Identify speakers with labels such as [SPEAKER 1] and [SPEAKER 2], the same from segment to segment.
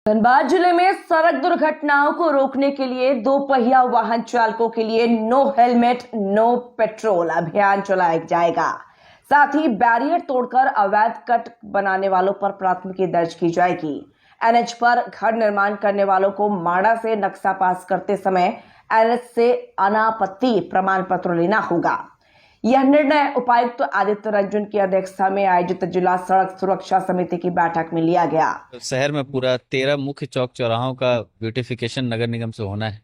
[SPEAKER 1] धनबाद जिले में सड़क दुर्घटनाओं को रोकने के लिए दो पहिया वाहन चालकों के लिए नो हेलमेट नो पेट्रोल अभियान चलाया जाएगा। साथ ही बैरियर तोड़कर अवैध कट बनाने वालों पर प्राथमिकी दर्ज की जाएगी। एनएच पर घर निर्माण करने वालों को माड़ा से नक्शा पास करते समय एनएच से अनापत्ति प्रमाण पत्र लेना होगा। यह निर्णय उपायुक्त आदित्य रंजन की अध्यक्षता में आयोजित जिला सड़क सुरक्षा समिति की बैठक में लिया गया।
[SPEAKER 2] शहर में पूरा 13 मुख्य चौक चौराहों का ब्यूटिफिकेशन नगर निगम से होना है,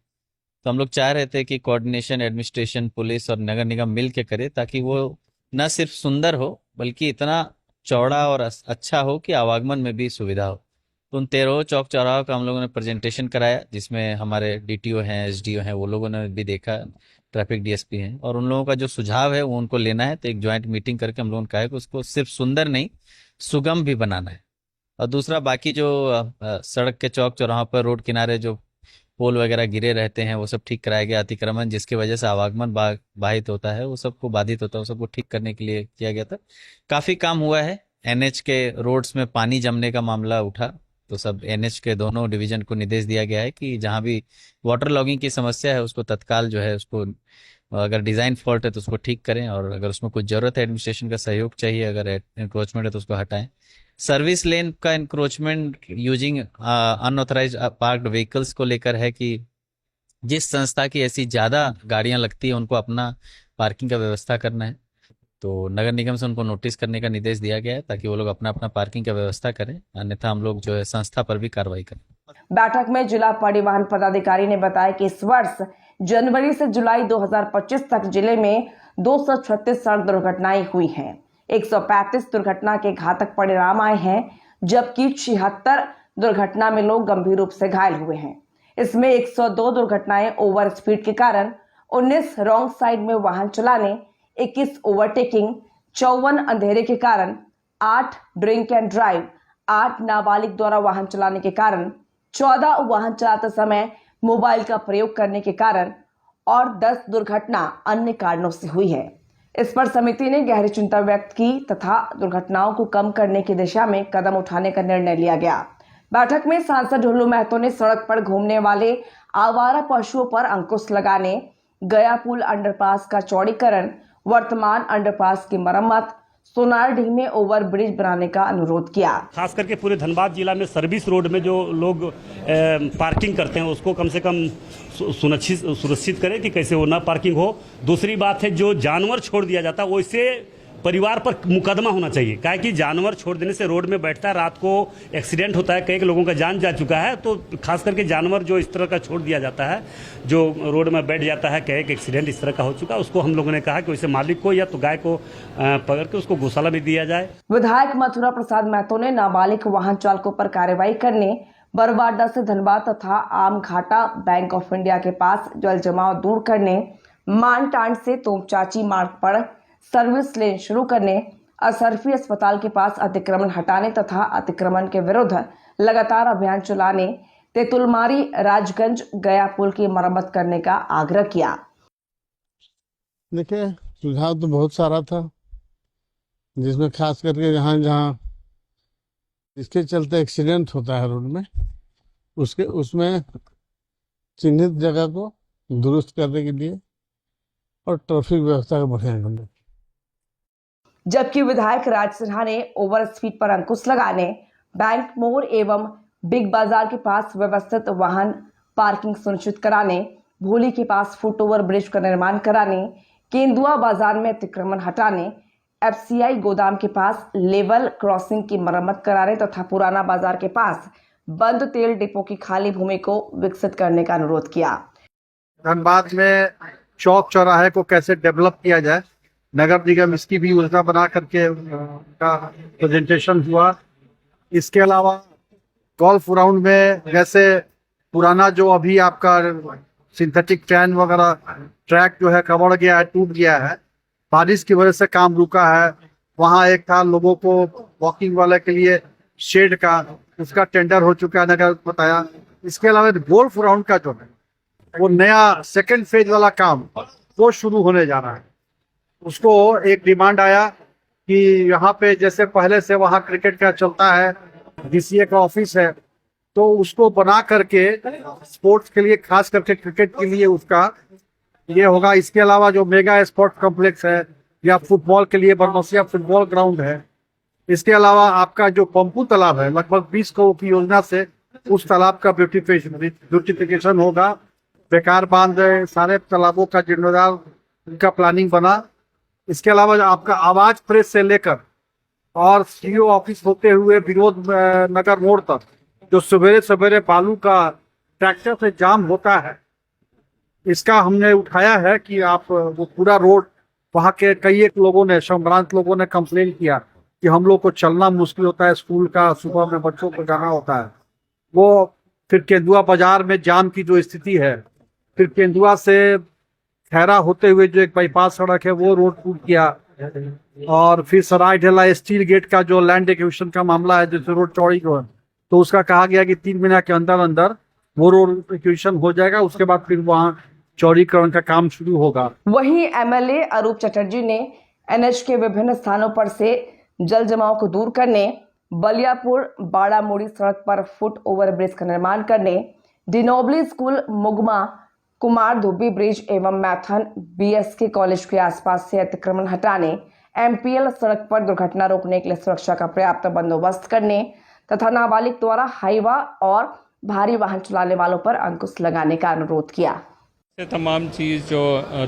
[SPEAKER 2] तो हम लोग चाह रहे थे कि कोऑर्डिनेशन एडमिनिस्ट्रेशन, पुलिस और नगर निगम मिल के करे, ताकि वो न सिर्फ सुंदर हो बल्कि इतना चौड़ा और अच्छा हो कि आवागमन में भी सुविधा हो। तो उन 13 चौक चौराहों का हम लोगों ने प्रेजेंटेशन कराया, जिसमें हमारे डीटीओ हैं, एसडीओ हैं, वो लोगों ने भी देखा, ट्रैफिक डीएसपी हैं, और उन लोगों का जो सुझाव है वो उनको लेना है। तो एक ज्वाइंट मीटिंग करके हम लोगों ने कहा है कि उसको सिर्फ सुंदर नहीं, सुगम भी बनाना है। और दूसरा, बाकी जो सड़क के चौक चौराहों पर रोड किनारे जो पोल वगैरह गिरे रहते हैं वो सब ठीक कराया गया। अतिक्रमण जिसकी वजह से आवागमन बाधित होता है, वो सबको बाधित होता है, वो सबको ठीक करने के लिए किया गया था। काफ़ी काम हुआ है। एनएच के रोड्स में पानी जमने का मामला उठा, तो सब एनएच के दोनों डिवीजन को निर्देश दिया गया है कि जहाँ भी वाटर लॉगिंग की समस्या है उसको तत्काल जो है उसको, अगर डिज़ाइन फॉल्ट है तो उसको ठीक करें, और अगर उसमें कुछ ज़रूरत है, एडमिनिस्ट्रेशन का सहयोग चाहिए, अगर इंक्रोचमेंट है तो उसको हटाएं। सर्विस लेन का encroachment using unauthorised parked vehicles को लेकर है कि जिस संस्था की ऐसी ज़्यादा गाड़ियां लगती है उनको अपना पार्किंग का व्यवस्था करना है। तो नगर निगम से उनको नोटिस करने का निर्देश दिया गया है ताकि वो लोग अपना अपना पार्किंग का व्यवस्था करें, अन्यथा हम लोग जो है संस्था पर भी कार्रवाई करें।
[SPEAKER 1] बैठक में जिला परिवहन पदाधिकारी ने बताया कि इस वर्ष जनवरी से जुलाई 2025 तक जिले में 236 सड़क दुर्घटनाएं हुई हैं। 135 दुर्घटना के घातक परिणाम आए हैं, जबकि 76 दुर्घटना में लोग गंभीर रूप से घायल हुए हैं। इसमें 102 दुर्घटनाएं ओवर स्पीड के कारण, 19 रॉन्ग साइड में वाहन चलाने, 21 ओवरटेकिंग, 54 अंधेरे के कारण, 8 ड्रिंक एंड ड्राइव, 8 नाबालिग द्वारा वाहन चलाने के कारण, 14 वाहन चलाते समय मोबाइल का प्रयोग करने के कारण और 10 दुर्घटना अन्य कारणों से हुई है। इस पर समिति ने गहरी चिंता व्यक्त की तथा दुर्घटनाओं को कम करने की दिशा में कदम उठाने का निर्णय लिया गया। बैठक में सांसद ढुल्लू महतो ने सड़क पर घूमने वाले आवारा पशुओं पर अंकुश लगाने, गया पुल अंडरपास का चौड़ीकरण, वर्तमान अंडरपास की मरम्मत, सोनारडीह में ओवर ब्रिज बनाने का अनुरोध किया।
[SPEAKER 3] खास करके पूरे धनबाद जिला में सर्विस रोड में जो लोग पार्किंग करते हैं उसको कम से कम सुनिश्चित करें कि कैसे वो ना पार्किंग हो। दूसरी बात है, जो जानवर छोड़ दिया जाता है वैसे परिवार पर मुकदमा होना चाहिए, काहे कि जानवर छोड़ देने से रोड में बैठता है, रात को एक्सीडेंट होता है, कई लोगों का जान जा चुका है। तो खास करके जानवर जो इस तरह का छोड़ दिया जाता है, जो रोड में बैठ जाता है, कई एक्सीडेंट इस तरह का हो चुका है, उसको हम लोगों ने कहा कि वैसे मालिक को या तो गाय को पकड़ के उसको गौशाला में दिया जाए।
[SPEAKER 1] विधायक मथुरा प्रसाद महतो ने नाबालिग वाहन चालकों पर कार्रवाई करने, बरवाडा से धनबाद तथा आमघाटा बैंक ऑफ इंडिया के पास जल जमाव दूर करने, मानटांड से तोमचाची मार्ग पर सर्विस लेन शुरू करने, असरफी अस्पताल के पास अतिक्रमण हटाने तथा अतिक्रमण के विरुद्ध लगातार अभियान चलाने, तेतुलमारी राजगंज गया पुल की मरम्मत करने का आग्रह किया।
[SPEAKER 4] देखिए, सुझाव तो बहुत सारा था, जिसमें खास करके जहाँ जहाँ इसके चलते एक्सीडेंट होता है रोड में, उसमें चिन्हित जगह को दुरुस्त करने के लिए और ट्रैफिक व्यवस्था का बढ़िया करने।
[SPEAKER 1] जबकि विधायक राज सिन्हा ने ओवर स्पीड पर अंकुश लगाने, बैंक मोड़ एवं बिग बाजार के पास व्यवस्थित वाहन पार्किंग सुनिश्चित कराने, भोली के पास फुट ओवर ब्रिज का निर्माण कराने, केंदुआ बाजार में अतिक्रमण हटाने, एफसीआई गोदाम के पास लेवल क्रॉसिंग की मरम्मत कराने तथा पुराना बाजार के पास बंद तेल डिपो की खाली भूमि को विकसित करने का अनुरोध किया।
[SPEAKER 5] धनबाद में चौक चौराहे को कैसे डेवलप किया जाए, नगर निगम इसकी भी योजना बना करके का प्रेजेंटेशन हुआ। इसके अलावा गोल्फ ग्राउंड में जैसे पुराना जो अभी आपका सिंथेटिक फैन वगैरह ट्रैक जो है कवर गया है, टूट गया है, बारिश की वजह से काम रुका है। वहाँ एक था लोगों को वॉकिंग वाले के लिए शेड का, उसका टेंडर हो चुका है, नगर बताया। इसके अलावा गोल्फ ग्राउंड का जो है वो नया सेकंड फेज वाला काम वो शुरू होने जा रहा है। उसको एक डिमांड आया कि यहाँ पे जैसे पहले से वहाँ क्रिकेट का चलता है, डीसीए का ऑफिस है, तो उसको बना करके स्पोर्ट्स के लिए, खास करके क्रिकेट के लिए उसका ये होगा। इसके अलावा जो मेगा स्पोर्ट्स कॉम्प्लेक्स है या फुटबॉल के लिए बरमसिया फुटबॉल ग्राउंड है, इसके अलावा आपका जो पंपू तालाब है, लगभग 20 करोड़ की योजना से उस तालाब का ब्यूटिफिकेशन होगा। बेकार बांध सारे तालाबों का जीर्णोद्धार का प्लानिंग बना। इसके अलावा जो आपका आवाज प्रेस से लेकर और सीओ ऑफिस होते हुए विनोद नगर मोड़ तक जो सवेरे सवेरे बालू का ट्रैक्टर से जाम होता है, इसका हमने उठाया है कि आप वो पूरा रोड, वहाँ के कई एक लोगों ने, संभ्रांत लोगों ने कंप्लेन किया कि हम लोग को चलना मुश्किल होता है, स्कूल का सुबह में बच्चों को जाना होता है। वो फिर केंदुआ बाजार में जाम की जो स्थिति है, फिर केंदुआ से खैरा होते हुए जो एक बाईपास सड़क है वो रोड टूट गया, और फिर सराय ढेला स्टील गेट का जो लैंड एक्विजिशन का मामला है जिससे रोड चौड़ी हो, तो उसका कहा गया कि 3 महीने के अंदर अंदर वो रोड एक्विजिशन हो जाएगा। उसके बाद फिर वहाँ चौड़ीकरण का काम शुरू होगा।
[SPEAKER 1] वहीं एमएलए अरूप चटर्जी ने एनएच के विभिन्न स्थानों पर से जल जमाव को दूर करने, बलियापुर बाड़ामुड़ी सड़क पर फुट ओवर ब्रिज का निर्माण करने, डिनोबली स्कूल मुगमा कुमार धुब्बी ब्रिज एवं मैथन बीएसके कॉलेज के आसपास से अतिक्रमण हटाने, एमपीएल सड़क पर दुर्घटना रोकने के लिए सुरक्षा का पर्याप्त बंदोबस्त करने तथा नाबालिग द्वारा हाईवा और भारी वाहन चलाने वालों पर अंकुश लगाने का अनुरोध किया।
[SPEAKER 6] ये तमाम चीज़ जो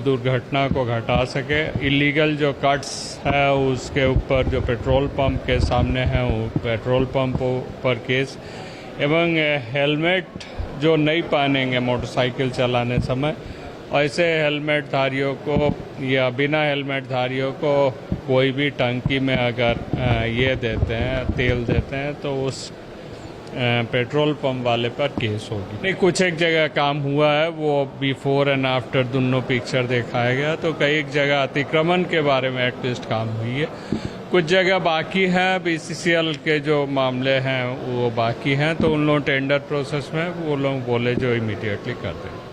[SPEAKER 6] दुर्घटना को घटा सके, इलीगल जो कट्स है उसके ऊपर जो पेट्रोल पंप के सामने है वो पेट्रोल पंप पर केस, एवं हेलमेट जो नहीं पहनेंगे मोटरसाइकिल चलाने समय, ऐसे हेलमेट धारियों को या बिना हेलमेट धारियों को कोई भी टंकी में अगर ये देते हैं, तेल देते हैं, तो उस पेट्रोल पंप वाले पर केस होगी। नहीं, कुछ एक जगह काम हुआ है, वो बिफोर एंड आफ्टर दोनों पिक्चर दिखाया गया, तो कई एक जगह अतिक्रमण के बारे में एटलीस्ट काम हुई है। कुछ जगह बाकी है, बीसीसीएल के जो मामले हैं वो बाकी हैं, तो उन लोग टेंडर प्रोसेस में वो लोग बोले जो इमीडिएटली कर दें।